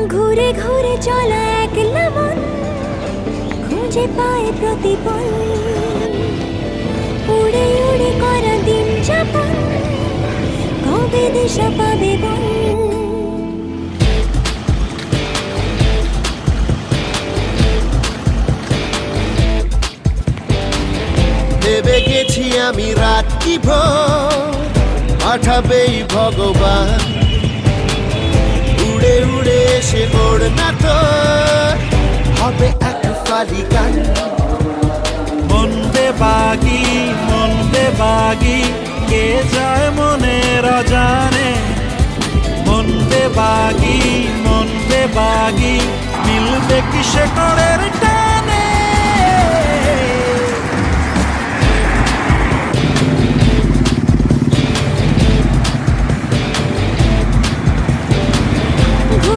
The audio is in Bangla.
ঘুরে ঘুরে চলা একলা মন খুঁজে পায় প্রতিপল, উড়ে উড়ে করা দিন যাপন কবে দিশা পাবে বল। ভেবে গেছি আমি রাত কি ভোর পাঠাবেই ভগবান, উড়ে উড়ে এসে ওর না তো হবে এক ফালি গান। মন বেবাগি কে যায় মনের অজানে, মন বেবাগি মিলবে কি সে